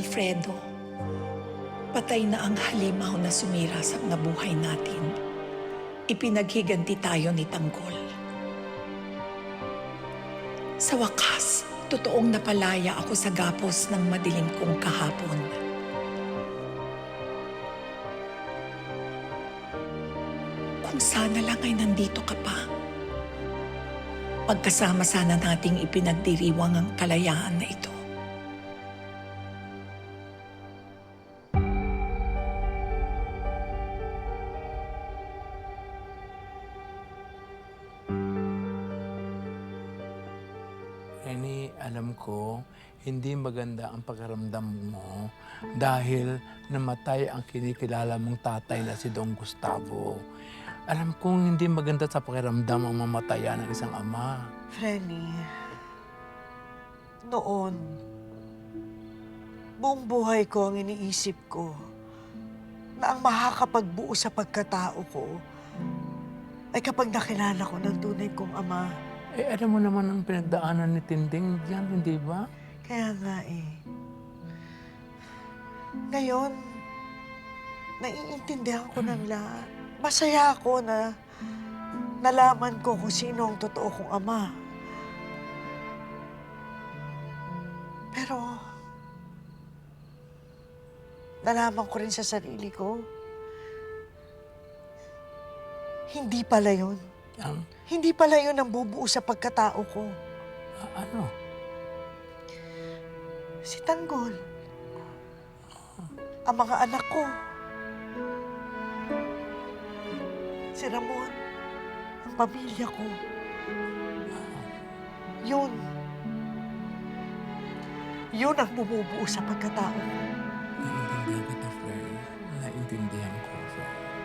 Alfredo, patay na ang halimaw na sumira sa mga buhay natin. Ipinaghiganti tayo ni Tanggol. Sa wakas, totoong napalaya ako sa gapos ng madilim kong kahapon. Kung sana lang ay nandito ka pa. Pagkasama sana nating ipinagdiriwang ang kalayaan na ito. Rene, alam ko, hindi maganda ang pakiramdam mo dahil namatay ang kinikilala mong tatay na si Don Gustavo. Alam kong hindi maganda sa pakiramdam ang mamatayan ng isang ama. Frenny, noon, buong buhay ko ang iniisip ko na ang makakapagbuo sa pagkatao ko ay kapag nakilala ko ng tunay kong ama. Eh, alam mo naman ang pinagdaanan ni Tinding diyan, hindi ba? Kaya nga eh. Ngayon, naiintindihan ko ng lahat. Masaya ako na nalaman ko kung sino ang totoo kong ama. Pero, nalaman ko rin sa sarili ko, hindi pala yun. Hindi pala yun ang bubuo sa pagkatao ko. Ano? Si Tanggol. Ang mga anak ko. Si Ramon. Ang pamilya ko. Yun. Yun ang bumubuo sa pagkatao ko. Naiintindihan kita, Fred. Naiintindihan ko, Fred.